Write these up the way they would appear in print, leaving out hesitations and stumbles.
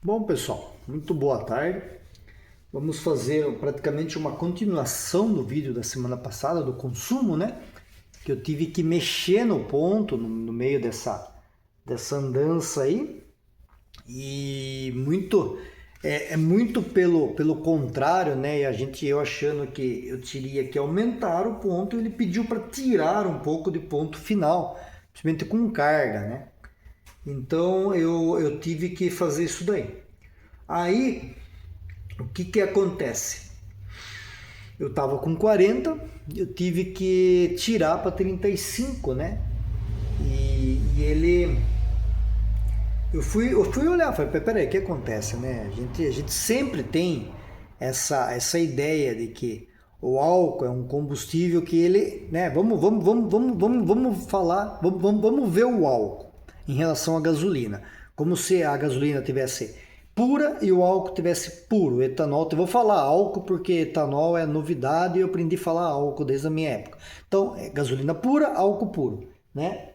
Bom, pessoal, muito boa tarde. Vamos fazer praticamente uma continuação do vídeo da semana passada do consumo, né? Que eu tive que mexer no ponto no meio dessa andança aí e muito muito pelo contrário, né? E eu achando que eu teria que aumentar o ponto, ele pediu para tirar um pouco de ponto final, principalmente com carga, né? Então eu tive que fazer isso daí. Aí o que que acontece? Eu estava com 40, eu tive que tirar para 35, né? E ele. Eu fui olhar, falei, peraí, o que acontece, né? A gente sempre tem essa ideia de que o álcool é um combustível que ele, né? Vamos falar, vamos ver o álcool em relação à gasolina. Como se a gasolina tivesse pura e o álcool tivesse puro. O etanol, eu vou falar álcool porque etanol é novidade e eu aprendi a falar álcool desde a minha época. Então, é gasolina pura, álcool puro, né?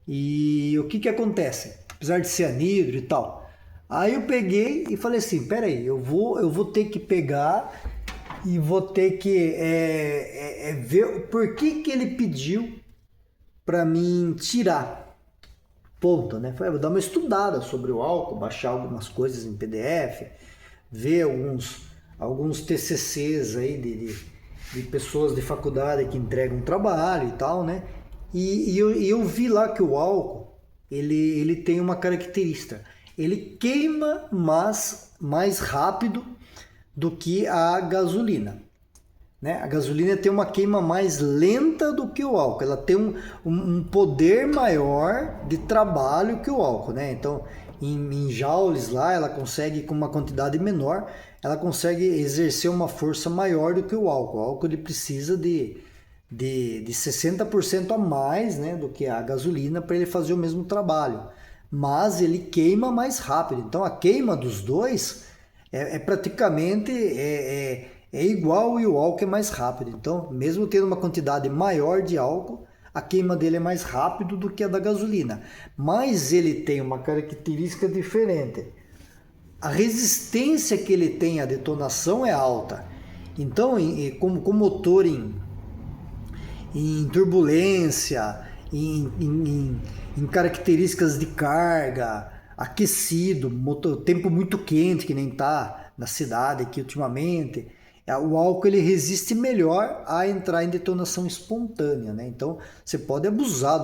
E o que que acontece? Apesar de ser anidro e tal. Aí eu peguei e falei assim, peraí, eu vou ter que pegar e vou ter que ver por que que ele pediu para mim tirar. Ponto, né? Falei, vou dar uma estudada sobre o álcool, baixar algumas coisas em PDF, ver alguns TCCs aí de pessoas de faculdade que entregam trabalho e tal, né? E eu vi lá que o álcool, ele tem uma característica. Ele queima mais rápido do que a gasolina. Né? A gasolina tem uma queima mais lenta do que o álcool. Ela tem um poder maior de trabalho que o álcool. Né? Então, em joules lá, ela consegue, com uma quantidade menor, ela consegue exercer uma força maior do que o álcool. O álcool ele precisa de 60% a mais, né, do que a gasolina para ele fazer o mesmo trabalho. Mas ele queima mais rápido. Então a queima dos dois praticamente igual e o álcool é mais rápido. Então, mesmo tendo uma quantidade maior de álcool, a queima dele é mais rápido do que a da gasolina. Mas ele tem uma característica diferente. A resistência que ele tem à detonação é alta. Então, com motor em turbulência, em características de carga, aquecido, tempo muito quente, que nem está na cidade aqui ultimamente. O álcool ele resiste melhor a entrar em detonação espontânea, né? Então você pode abusar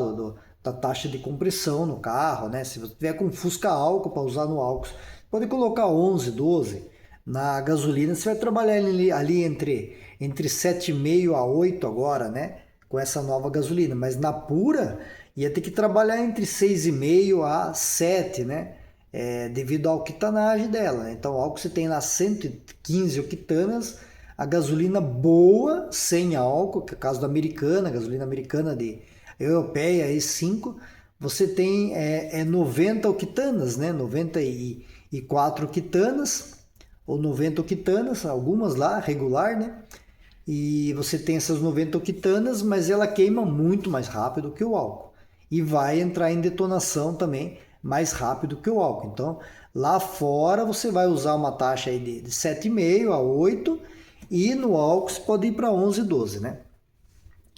da taxa de compressão no carro, né? Se você tiver com Fusca álcool para usar no álcool, pode colocar 11, 12. Na gasolina você vai trabalhar ali entre 7,5 a 8 agora, né? Com essa nova gasolina, mas na pura ia ter que trabalhar entre 6,5 a 7, né? Devido à octanagem dela. Né? Então, o álcool você tem lá 115 octanas, a gasolina boa, sem álcool, que é o caso da americana, a gasolina americana de europeia E5, você tem 90 octanas, né? 94 octanas, ou 90 octanas, algumas lá, regular, né? E você tem essas 90 octanas, mas ela queima muito mais rápido que o álcool. E vai entrar em detonação também mais rápido que o álcool. Então, lá fora você vai usar uma taxa aí de 7,5 a 8 e no álcool você pode ir para 11, 12, né?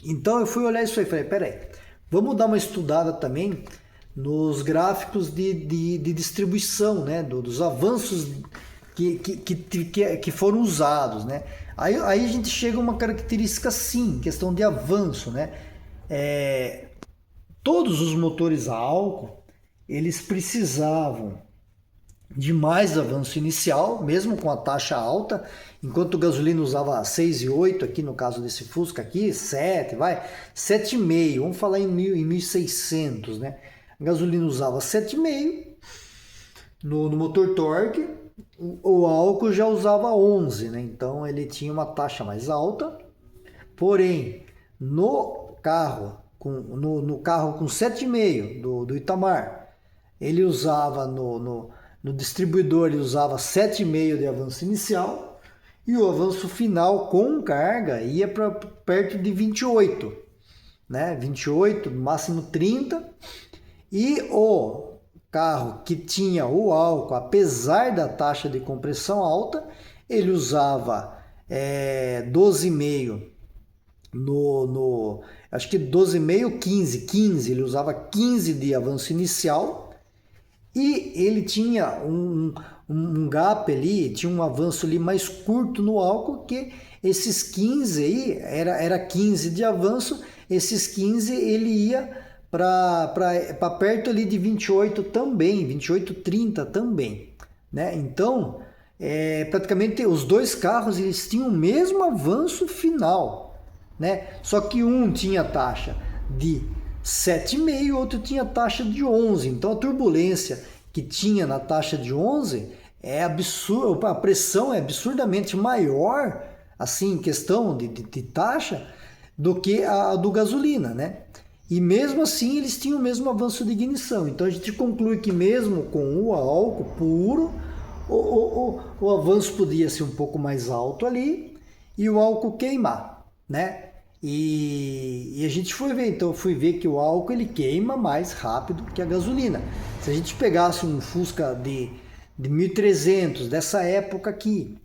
Então eu fui olhar isso aí e falei, peraí, vamos dar uma estudada também nos gráficos de distribuição, né? Dos avanços que foram usados, né? Aí a gente chega a uma característica sim, questão de avanço, né? Todos os motores a álcool, eles precisavam de mais avanço inicial, mesmo com a taxa alta, enquanto o gasolina usava 6,8 aqui no caso desse Fusca aqui, 7, vai, 7,5, vamos falar em 1.600, né? A gasolina usava 7,5 no motor torque, o álcool já usava 11, né? Então ele tinha uma taxa mais alta, porém no carro no carro com 7,5 do Itamar, ele usava no distribuidor, ele usava 7,5 de avanço inicial e o avanço final com carga ia para perto de 28, né? 28, no máximo 30, e o carro que tinha o álcool, apesar da taxa de compressão alta, ele usava 12,5 acho que 12,5, 15, ele usava 15 de avanço inicial e ele tinha um gap ali, tinha um avanço ali mais curto no álcool, que esses 15 aí, era 15 de avanço, esses 15 ele ia para perto ali de 28 também, 28, 30 também, né? Então, praticamente os dois carros eles tinham o mesmo avanço final, né? Só que um tinha taxa de 7,5, o outro tinha taxa de 11. Então a turbulência que tinha na taxa de 11 é absurda, a pressão é absurdamente maior, assim, em questão de taxa, do que a do gasolina, né? E mesmo assim eles tinham o mesmo avanço de ignição. Então a gente conclui que mesmo com o álcool puro, o avanço podia ser um pouco mais alto ali e o álcool queimar, né? E a gente foi ver, então eu fui ver que o álcool ele queima mais rápido que a gasolina. Se a gente pegasse um Fusca de 1300 dessa época aqui,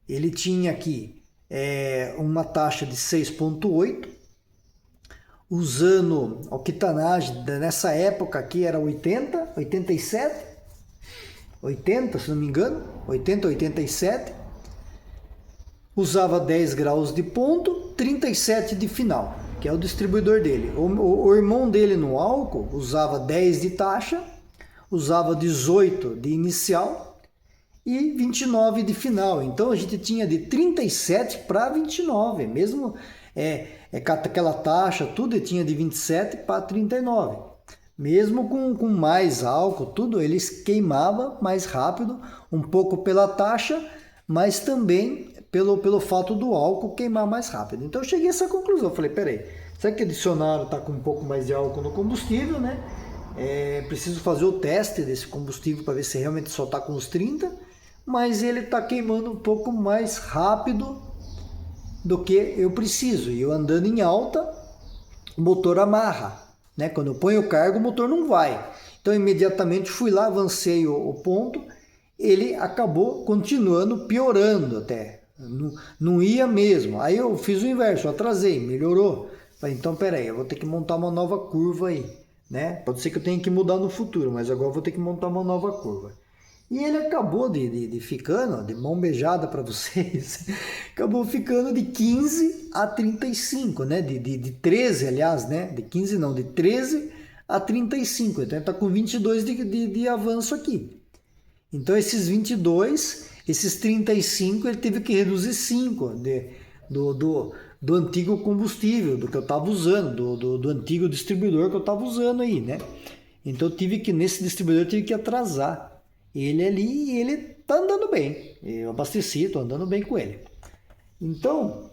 ele tinha aqui uma taxa de 6,8, usando a octanagem nessa época aqui era 80, 87, 80 se não me engano, 80, 87, usava 10 graus de ponto, 37 de final, que é o distribuidor dele. O irmão dele no álcool usava 10 de taxa, usava 18 de inicial e 29 de final. Então a gente tinha de 37 para 29, mesmo com aquela taxa, tudo tinha de 27 para 39. Mesmo com mais álcool, tudo, eles queimavam mais rápido, um pouco pela taxa, mas também pelo fato do álcool queimar mais rápido. Então eu cheguei a essa conclusão, falei, peraí, será que adicionaram, está com um pouco mais de álcool no combustível, né? Preciso fazer o teste desse combustível para ver se realmente só está com os 30, mas ele está queimando um pouco mais rápido do que eu preciso. E eu andando em alta, o motor amarra, né? Quando eu ponho o cargo, o motor não vai. Então imediatamente fui lá, avancei o ponto, ele acabou continuando piorando até. Não ia mesmo. Aí eu fiz o inverso, eu atrasei, melhorou. Falei, então peraí, eu vou ter que montar uma nova curva aí, né? Pode ser que eu tenha que mudar no futuro, mas agora eu vou ter que montar uma nova curva. E ele acabou de ficando, de mão beijada para vocês, acabou ficando de 15 a 35, né? De 13, aliás, né? De 15 não, de 13 a 35. Então ele está com 22 de avanço aqui. Então esses 22, esses 35, ele teve que reduzir 5 do antigo combustível, do que eu estava usando, do antigo distribuidor que eu estava usando aí, né? Então nesse distribuidor eu tive que atrasar ele ali, e ele tá andando bem. Eu abasteci, tô andando bem com ele. Então,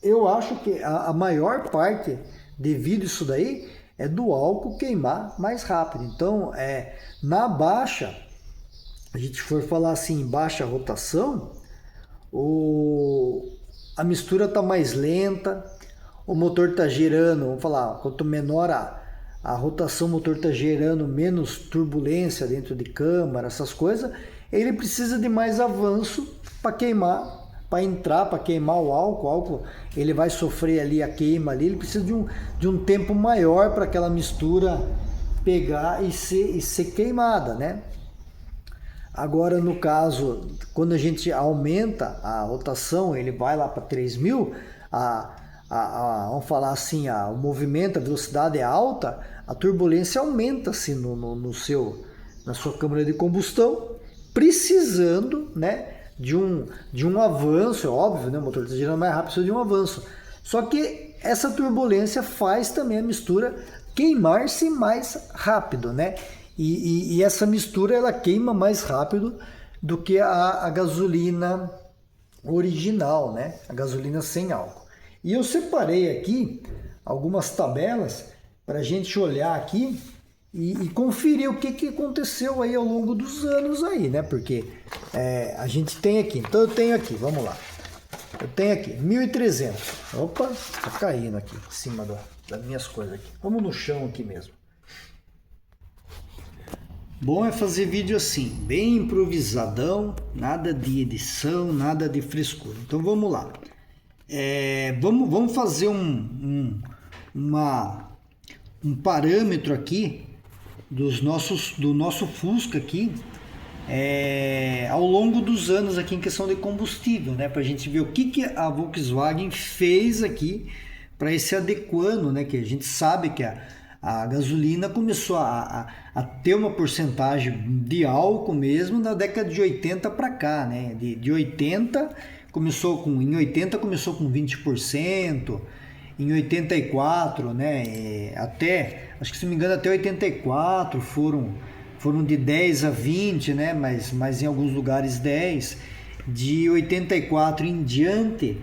eu acho que a maior parte devido a isso daí é do álcool queimar mais rápido. Então, na baixa, a gente for falar assim, baixa rotação, a mistura tá mais lenta, o motor tá gerando, vamos falar, quanto menor a rotação, o motor está gerando menos turbulência dentro de câmara, essas coisas, ele precisa de mais avanço para queimar, para entrar, para queimar o álcool, ele vai sofrer ali a queima ali, ele precisa de um tempo maior para aquela mistura pegar e ser queimada, né? Agora, no caso, quando a gente aumenta a rotação, ele vai lá para 3.000, vamos falar assim, o movimento, a velocidade é alta, a turbulência aumenta-se na sua câmara de combustão, precisando, né, de um avanço, é óbvio, né, o motor está girando mais rápido, precisa de um avanço. Só que essa turbulência faz também a mistura queimar-se mais rápido, né? E essa mistura ela queima mais rápido do que a gasolina original, né? A gasolina sem álcool. E eu separei aqui algumas tabelas para a gente olhar aqui e conferir o que aconteceu aí ao longo dos anos aí, né? Porque a gente tem aqui, então eu tenho aqui, vamos lá. Eu tenho aqui 1.300. Opa, tá caindo aqui em cima das minhas coisas aqui. Vamos no chão aqui mesmo. Bom é fazer vídeo assim, bem improvisadão, nada de edição, nada de frescura. Então vamos lá. Vamos fazer um parâmetro aqui do nosso Fusca aqui ao longo dos anos aqui em questão de combustível, né? Para a gente ver o que a Volkswagen fez aqui para esse adequando, né? Que a gente sabe que a gasolina começou a ter uma porcentagem de álcool mesmo na década de 80 para cá, né? De 80 em 80 começou com 20%, em 84, né? Acho que se não me engano até 84 foram de 10 a 20, né? Mas em alguns lugares 10. De 84 em diante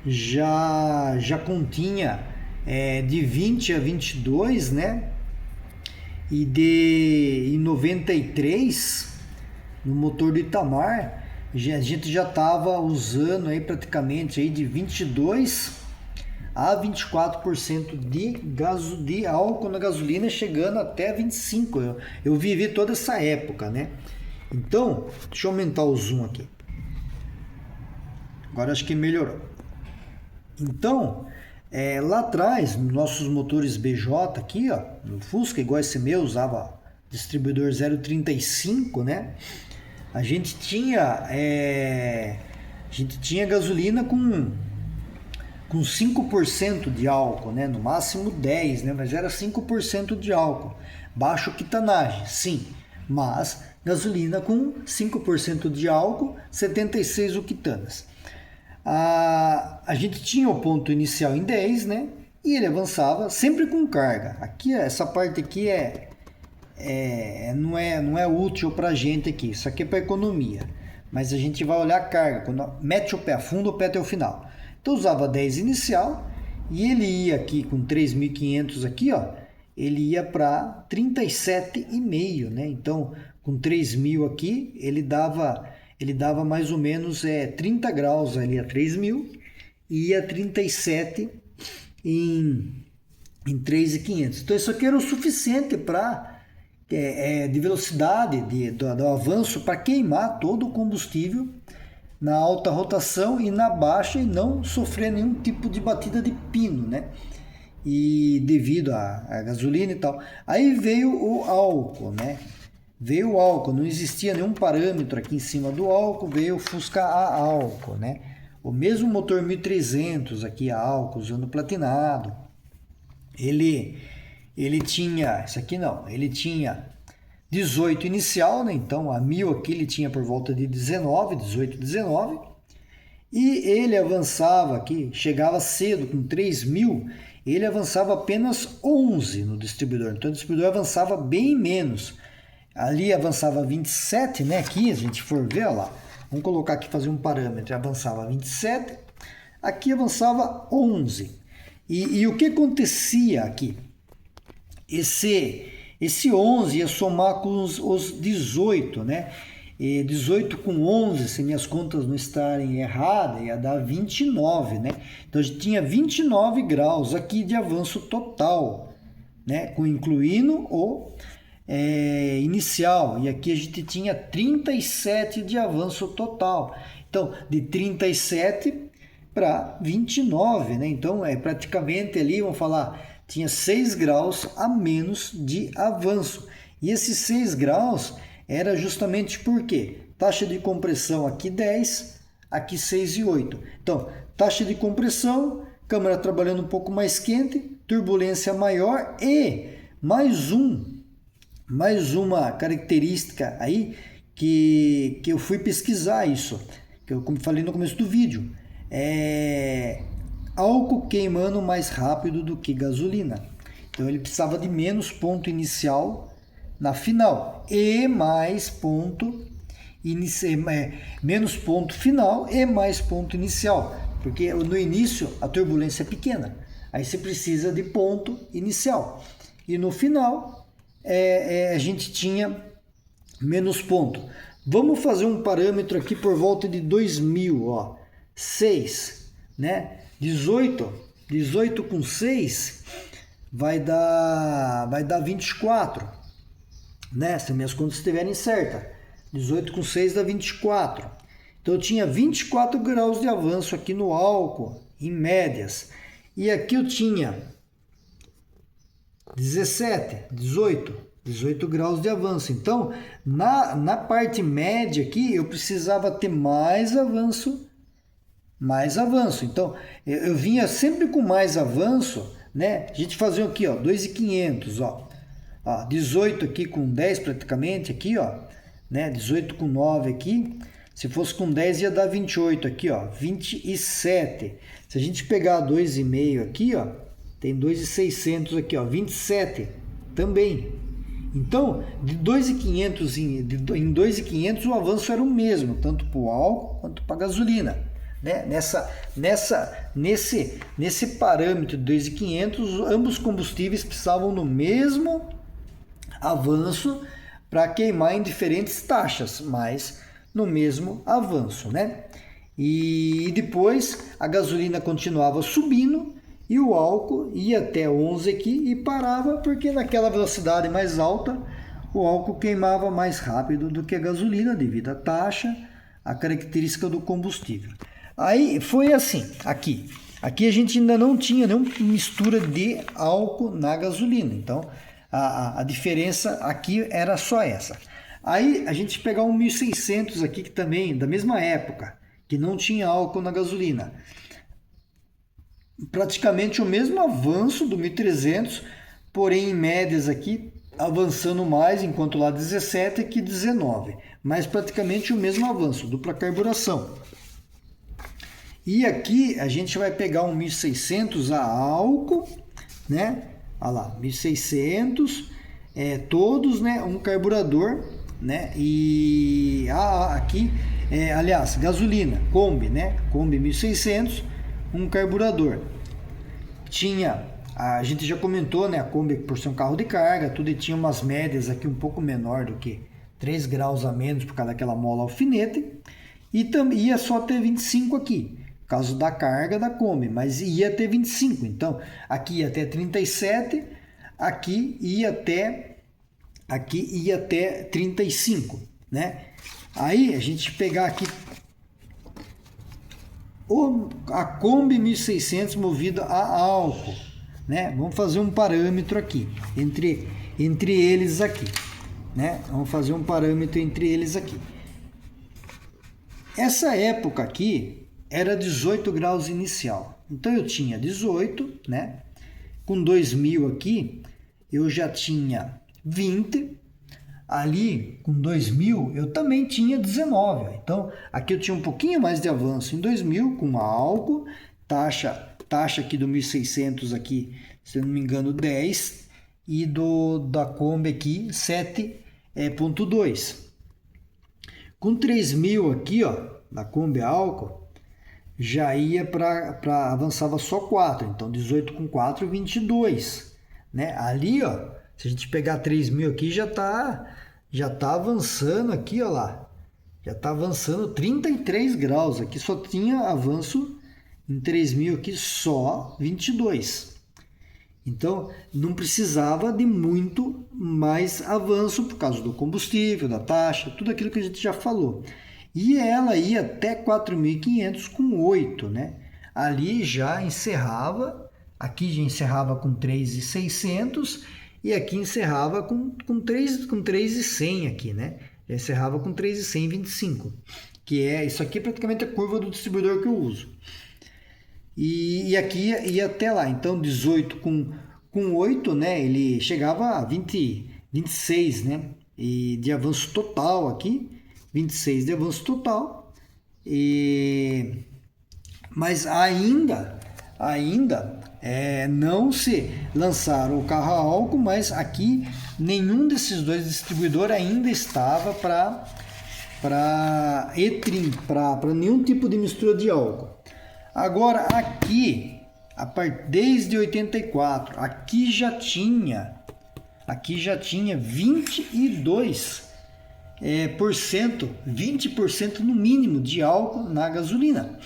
já continha de 20 a 22, né? E em 93, no motor do Itamar, a gente já estava usando aí praticamente aí de 22 a 24% de álcool na gasolina, chegando até 25%. Eu vivi toda essa época, né? Então, deixa eu aumentar o zoom aqui. Agora acho que melhorou. Então, lá atrás, nossos motores BJ aqui, ó, no Fusca, igual esse meu, usava distribuidor 035, né? A gente tinha gasolina com 5% de álcool, né? No máximo 10%, né? Mas era 5% de álcool. Baixo octanagem, sim, mas gasolina com 5% de álcool, 76 octanas. A gente tinha o ponto inicial em 10, né? E ele avançava sempre com carga. Aqui, essa parte aqui não é útil para a gente aqui. Isso aqui é para economia. Mas a gente vai olhar a carga. Quando mete o pé, afunda o pé até o final. Então usava 10 inicial e ele ia aqui com 3.500 aqui, ó. Ele ia para 37,5, né? Então com 3.000 aqui ele dava mais ou menos 30 graus ali a 3.000 e ia 37 em 3.500. Então isso aqui era o suficiente para de velocidade do avanço para queimar todo o combustível na alta rotação e na baixa e não sofrer nenhum tipo de batida de pino, né? E devido à gasolina e tal. Aí veio o álcool, né? Veio o álcool, não existia nenhum parâmetro aqui em cima do álcool, veio o Fusca a álcool, né? O mesmo motor 1300 aqui a álcool, usando platinado. Ele tinha, isso aqui não, ele tinha 18 inicial, né? Então a 1000 aqui ele tinha por volta de 18, 19. E ele avançava aqui, chegava cedo com 3.000, ele avançava apenas 11 no distribuidor. Então o distribuidor avançava bem menos. Ali avançava 27, né? Aqui, a gente for ver, olha lá. Vamos colocar aqui, fazer um parâmetro. Avançava 27, aqui avançava 11. E o que acontecia aqui? Esse 11 ia somar com os 18, né? E 18 com 11, se minhas contas não estarem erradas, ia dar 29, né? Então a gente tinha 29 graus aqui de avanço total, né? Incluindo o inicial, e aqui a gente tinha 37 de avanço total. Então, de 37 para 29, né? Então, praticamente ali, vamos falar, tinha 6 graus a menos de avanço. E esses 6 graus era justamente porque taxa de compressão aqui 10, aqui 6,8. Então, taxa de compressão, câmara trabalhando um pouco mais quente, turbulência maior e mais uma característica aí que eu fui pesquisar isso, que eu como falei no começo do vídeo, álcool queimando mais rápido do que gasolina. Então ele precisava de menos ponto inicial na final e mais ponto menos ponto final e mais ponto inicial, porque no início a turbulência é pequena, aí você precisa de ponto inicial e no final a gente tinha menos ponto. Vamos fazer um parâmetro aqui por volta de 2000, ó, 6, né? 18 com 6 vai dar 24. né? Se minhas contas estiverem certas. 18 com 6 dá 24. Então eu tinha 24 graus de avanço aqui no álcool, em médias. E aqui eu tinha 18 graus de avanço. Então, na parte média aqui, eu precisava ter mais avanço. Então, eu vinha sempre com mais avanço, né? A gente fazia aqui, ó, 2.500, ó. 18 aqui com 10 praticamente, aqui, ó, né? 18 com 9 aqui. Se fosse com 10 ia dar 28 aqui, ó, 27. Se a gente pegar 2,5 aqui, ó, tem 2.600 aqui, ó, 27 também. Então, de 2.500 em 2.500 o avanço era o mesmo, tanto para o álcool quanto para a gasolina. Né? Nesse parâmetro de 2.500, ambos combustíveis precisavam no mesmo avanço para queimar em diferentes taxas, mas no mesmo avanço, né? E depois a gasolina continuava subindo e o álcool ia até 11 aqui e parava, porque naquela velocidade mais alta o álcool queimava mais rápido do que a gasolina devido à taxa, a característica do combustível. Aí foi assim, aqui a gente ainda não tinha nenhuma mistura de álcool na gasolina, então a diferença aqui era só essa. Aí a gente pegar um 1.600 aqui, que também, da mesma época, que não tinha álcool na gasolina. Praticamente o mesmo avanço do 1.300, porém em médias aqui, avançando mais, enquanto lá 17 aqui 19. Mas praticamente o mesmo avanço, dupla carburação. E aqui a gente vai pegar um 1.600 a álcool, né? Olha lá, 1.600, todos, né? Um carburador, né? E aqui, aliás, gasolina, Kombi, né? Kombi 1.600, um carburador. A gente já comentou, né? A Kombi por ser um carro de carga, tudo, e tinha umas médias aqui um pouco menor do que 3 graus a menos por causa daquela mola alfinete. E também ia só ter 25 aqui, por causa da carga da Kombi, mas ia ter 25. Então, aqui ia até 37, aqui ia até 35, né? Aí a gente pegar aqui a Kombi 1.600 movida a álcool, né? Vamos fazer um parâmetro aqui entre eles aqui, né? Vamos fazer um parâmetro entre eles aqui. Essa época aqui era 18 graus inicial. Então eu tinha 18, né? Com 2.000 aqui, eu já tinha 20. Ali, com 2.000, eu também tinha 19. Então, aqui eu tinha um pouquinho mais de avanço em 2.000 com álcool, taxa aqui do 1.600 aqui, se eu não me engano, 10, e da Kombi aqui, 7,2. Com 3.000 aqui, ó, da Kombi álcool, já ia para avançava só 4, então 18 com 4, 22, né? Ali, ó, se a gente pegar 3.000 aqui, já tá avançando aqui, ó lá. Já tá avançando 33 graus. Aqui só tinha avanço em 3.000 aqui, só 22. Então, não precisava de muito mais avanço por causa do combustível, da taxa, tudo aquilo que a gente já falou. E ela ia até 4.500 com 8, né? Ali já encerrava, aqui já encerrava com 3.600 e aqui encerrava com 3.100 aqui, né? Já encerrava com 3.100,25, que isso aqui é praticamente a curva do distribuidor que eu uso. E aqui ia até lá, então 18 com 8, né? Ele chegava a 26, né? E de avanço total aqui, 26 de avanço total. Mas ainda não se lançaram o carro a álcool, mas aqui nenhum desses dois distribuidores ainda estava para nenhum tipo de mistura de álcool. Agora aqui, desde 84, aqui já tinha 20% no mínimo de álcool na gasolina.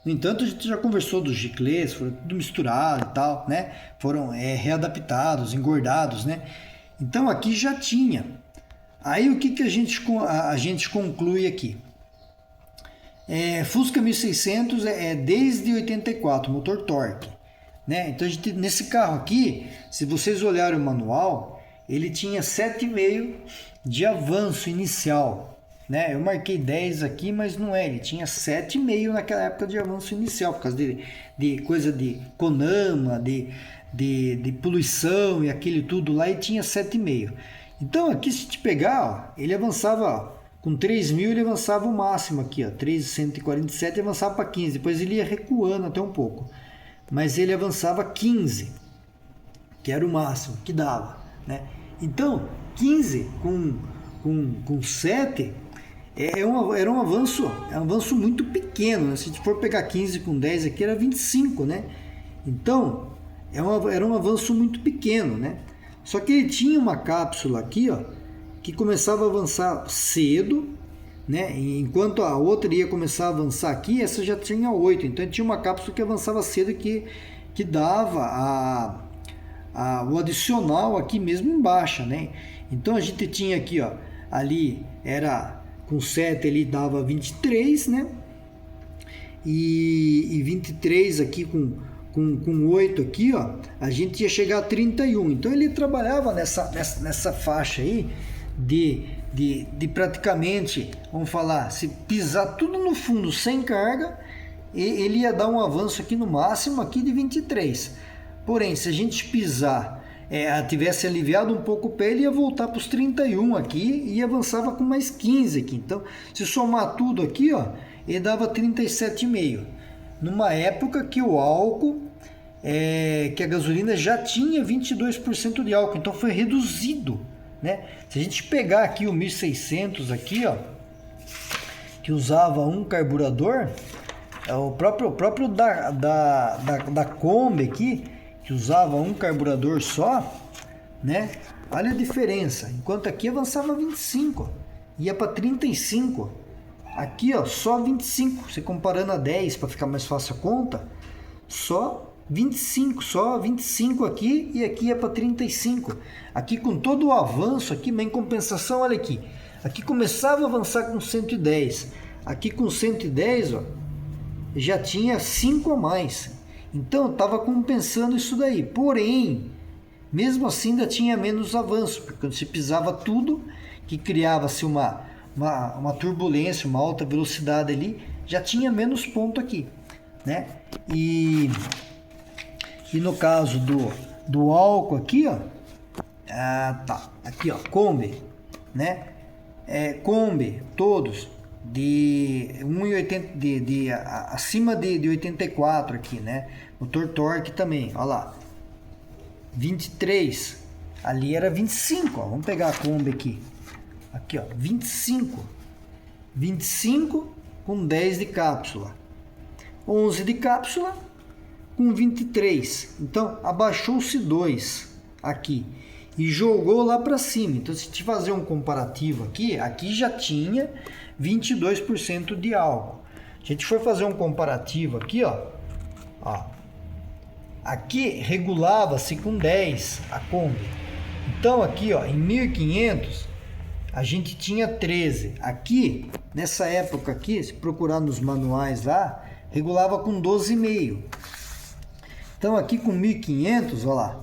No entanto, a gente já conversou dos giclês, foram tudo misturado e tal, né? Foram readaptados, engordados, né? Então aqui já tinha. Aí o que a gente conclui aqui? Fusca 1600 é desde 84, motor torque, né? Então nesse carro aqui, se vocês olharem o manual, ele tinha 7,5 de avanço inicial, né? Eu marquei 10 aqui, mas não é, ele tinha 7,5 naquela época de avanço inicial, por causa de coisa de CONAMA, de poluição e aquele tudo lá, e tinha 7,5. Então aqui, se te pegar, ó, ele avançava, ó, com 3.000 ele avançava o máximo aqui, ó, 3.147, avançava para 15, depois ele ia recuando até um pouco, mas ele avançava 15, que era o máximo que dava, né? Então 15 com 7 era um avanço muito pequeno, né? Se a gente for pegar 15 com 10 aqui era 25, né? Então era um avanço muito pequeno, né? Só que ele tinha uma cápsula aqui, ó, que começava a avançar cedo, né? Enquanto a outra ia começar a avançar aqui, essa já tinha 8. Então tinha uma cápsula que avançava cedo que dava o adicional aqui mesmo em baixa, né? Então a gente tinha aqui, ó, ali era com 7 ele dava 23, né? E 23 aqui com 8 aqui, ó, a gente ia chegar a 31. Então ele trabalhava nessa faixa aí de praticamente, vamos falar, se pisar tudo no fundo sem carga, ele ia dar um avanço aqui no máximo aqui de 23. Porém, se a gente pisar, tivesse aliviado um pouco o pé, ele ia voltar para os 31 aqui e avançava com mais 15 aqui. Então, se somar tudo aqui, ó, ele dava 37,5. Numa época que o álcool, que a gasolina já tinha 22% de álcool, então foi reduzido, né? Se a gente pegar aqui o 1600 aqui, ó, que usava um carburador, o próprio da Kombi aqui, que usava um carburador só, né? Olha a diferença. Enquanto aqui avançava 25, ia para 35. Aqui, ó, só 25. Você comparando a 10 para ficar mais fácil a conta, só 25 aqui, e aqui é para 35. Aqui com todo o avanço aqui, mas em compensação, olha aqui. Aqui começava a avançar com 110. Aqui com 110, ó, já tinha 5 a mais. Então estava compensando isso daí. Porém, mesmo assim ainda tinha menos avanço, porque quando se pisava tudo, que criava-se uma turbulência, uma alta velocidade ali, já tinha menos ponto aqui, né? E no caso do álcool aqui, ó, aqui, ó, Kombi, né? Kombi, todos de 1,80, acima de 84 aqui, né? Motor torque também, ó lá, 23, ali era 25, ó. Vamos pegar a Kombi aqui, ó, 25 com 10 de cápsula, 11 de cápsula com 23, então abaixou-se 2 aqui e jogou lá para cima. Então, se a gente fazer um comparativo aqui já tinha 22% de álcool. Se a gente for fazer um comparativo aqui, ó, aqui regulava-se com 10 a Kombi. Então aqui, ó, em 1500 a gente tinha 13. Aqui, nessa época aqui, se procurar nos manuais lá, regulava com 12,5. Então aqui com 1500, ó lá,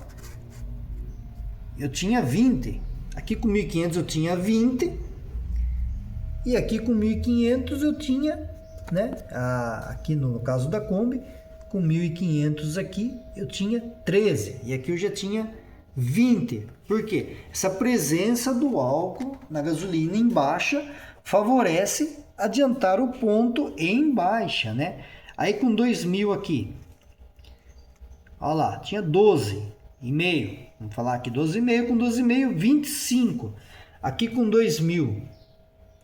eu tinha 20. Aqui com 1500 eu tinha 20. E aqui com 1500 eu tinha, né, aqui no caso da Kombi, com 1500 aqui eu tinha 13. E aqui eu já tinha 20. Por quê? Essa presença do álcool na gasolina em baixa favorece adiantar o ponto em baixa, né? Aí com 2000 aqui, olha lá, tinha 12,5. Vamos falar aqui 12,5 com 12,5, 25. Aqui com 2000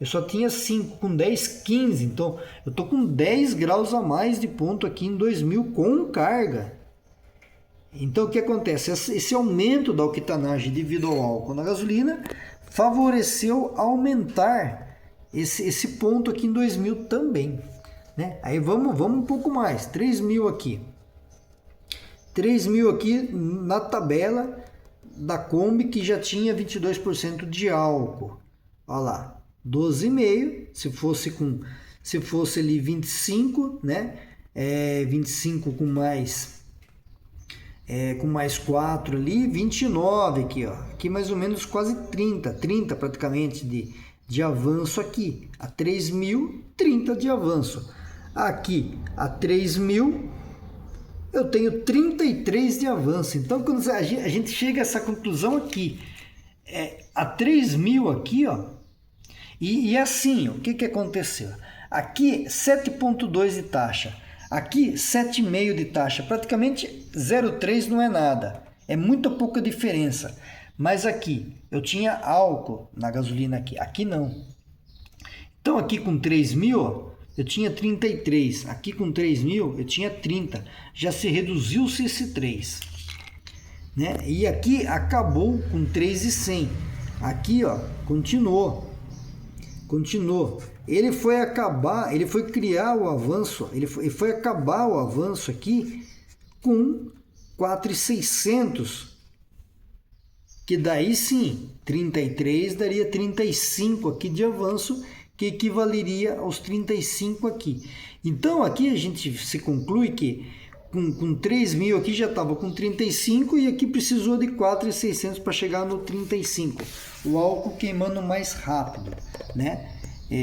eu só tinha 5, com 10, 15. Então eu tô com 10 graus a mais de ponto aqui em 2000 com carga. Então o que acontece? Esse aumento da octanagem devido ao álcool na gasolina favoreceu aumentar esse ponto aqui em 2000 também, né? Aí vamos um pouco mais, 3000 aqui. 3000 aqui na tabela da Kombi, que já tinha 22% de álcool, Olha lá, 12,5, se fosse ali 25, né? 25 com mais 4 ali, 29 aqui, ó. Aqui mais ou menos quase 30 praticamente de avanço aqui. A 3.000, 30 de avanço. Aqui, a 3.000, eu tenho 33 de avanço. Então, quando a gente chega a essa conclusão aqui, a 3.000 aqui, ó, e assim, o que aconteceu? Aqui, 7,2 de taxa. Aqui, 7,5 de taxa. Praticamente 0,3 não é nada. É muito pouca diferença. Mas aqui, eu tinha álcool na gasolina aqui. Aqui não. Então, aqui com 3.000, ó, eu tinha 33. Aqui com 3.000, eu tinha 30. Já se reduziu-se esse 3. Né? E aqui acabou com 3.100. Aqui, ó, continuou. Ele foi criar o avanço, ele foi acabar o avanço aqui com 4.600, que daí sim, 33 daria 35 aqui de avanço, que equivaleria aos 35 aqui. Então aqui a gente se conclui que com 3.000 aqui já estava com 35 e aqui precisou de 4.600 para chegar no 35. O álcool queimando mais rápido, né?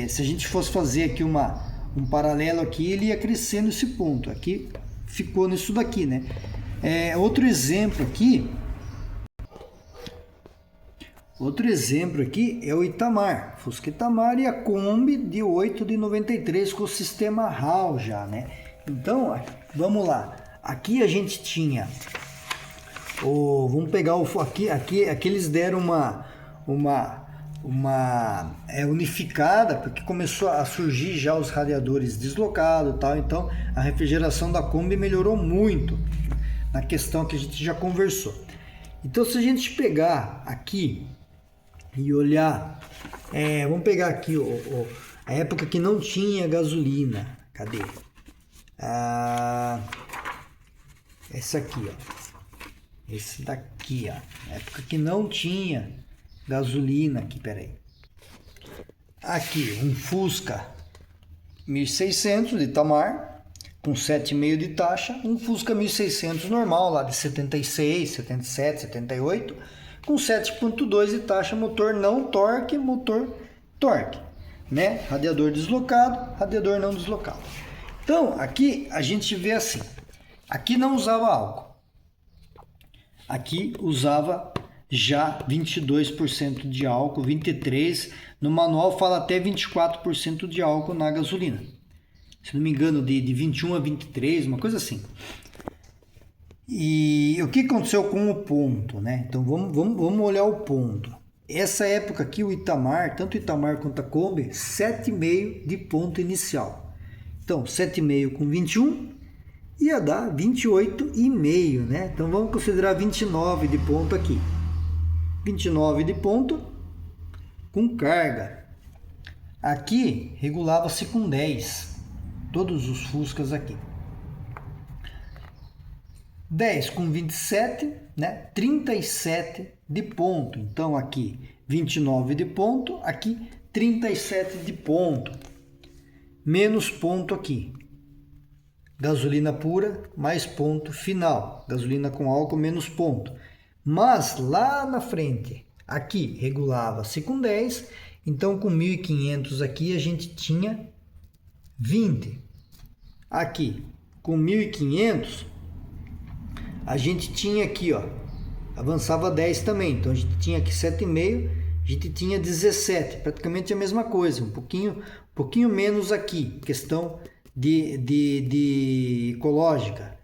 Se a gente fosse fazer aqui um paralelo aqui, ele ia crescendo esse ponto. Aqui ficou nisso daqui, né? Outro exemplo aqui é o Itamar, Fusca Itamar e a Kombi de 8 de 93 com o sistema HAL já, né? Então, vamos lá. Aqui a gente tinha vamos pegar aqui eles deram uma unificada, porque começou a surgir já os radiadores deslocados e tal, então a refrigeração da Kombi melhorou muito na questão que a gente já conversou. Então, se a gente pegar aqui e olhar, vamos pegar aqui a época que não tinha gasolina, cadê? Essa aqui, ó. Esse daqui, ó. Na época que não tinha gasolina aqui, peraí. Aqui, um Fusca 1.600 de Itamar, com 7,5 de taxa. Um Fusca 1.600 normal, lá de 76, 77, 78, com 7,2 de taxa, motor não torque, motor torque, né? Radiador deslocado, radiador não deslocado. Então, aqui a gente vê assim, aqui não usava álcool, aqui usava já 22% de álcool, 23%, no manual fala até 24% de álcool na gasolina, se não me engano de 21 a 23, uma coisa assim. E o que aconteceu com o ponto, né? Então vamos olhar o ponto. Essa época aqui o Itamar, tanto o Itamar quanto a Kombi, 7,5 de ponto inicial. Então 7,5 com 21 ia dar 28,5, né? Então vamos considerar 29 de ponto aqui. 29 de ponto com carga. Aqui regulava-se com 10. Todos os Fuscas aqui. 10 com 27, né? 37 de ponto. Então aqui 29 de ponto, aqui 37 de ponto. Menos ponto aqui. Gasolina pura, mais ponto final. Gasolina com álcool, menos ponto. Mas lá na frente, aqui regulava-se com 10, então com 1.500 aqui a gente tinha 20. Aqui com 1.500 a gente tinha aqui, ó, avançava 10 também, então a gente tinha aqui 7,5, a gente tinha 17, praticamente a mesma coisa, um pouquinho menos aqui, questão de ecológica,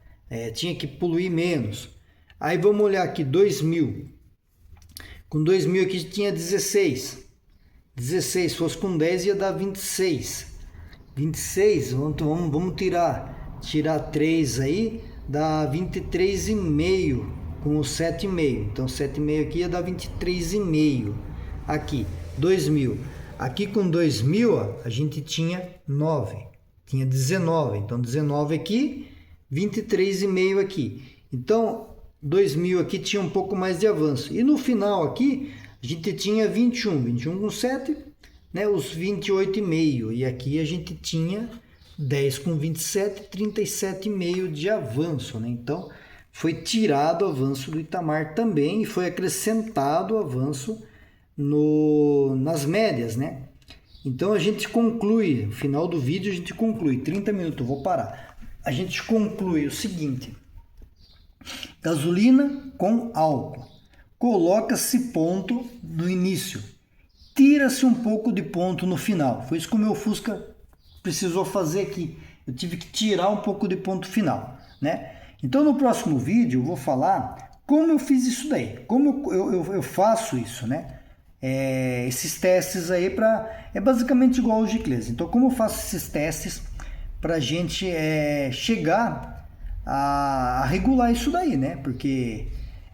tinha que poluir menos. Aí vamos olhar aqui, 2.000, com 2.000 aqui tinha 16, fosse com 10 ia dar 26, vamos tirar 3 aí, dá 23,5 com o 7,5, então 7,5 aqui ia dar 23,5, aqui 2.000, aqui com 2.000 ó, a gente tinha 9, tinha 19, então 19 aqui, 23,5 aqui, então 2.000 aqui tinha um pouco mais de avanço, e no final aqui a gente tinha 21 com 7, né, os 28,5, e aqui a gente tinha 10,27, 37,5 de avanço, né? Então foi tirado o avanço do Itamar também e foi acrescentado o avanço nas médias, né? Então a gente conclui, no final do vídeo a gente conclui, 30 minutos, vou parar. A gente conclui o seguinte: gasolina com álcool. Coloca-se ponto no início, tira-se um pouco de ponto no final. Foi isso que o meu Fusca precisou fazer aqui. Eu tive que tirar um pouco de ponto final, né? Então no próximo vídeo eu vou falar como eu fiz isso daí, como eu faço isso, né? Esses testes aí é basicamente igual ao Giclese. Então como eu faço esses testes para a gente chegar a regular isso daí, né? Porque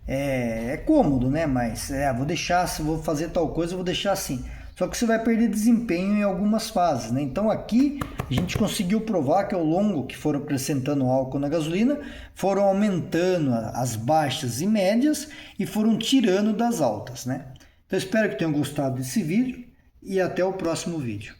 é cômodo, né? Mas vou deixar, se vou fazer tal coisa, eu vou deixar assim. Só que você vai perder desempenho em algumas fases, né? Então aqui a gente conseguiu provar que ao longo que foram acrescentando álcool na gasolina, foram aumentando as baixas e médias e foram tirando das altas, né? Então espero que tenham gostado desse vídeo e até o próximo vídeo.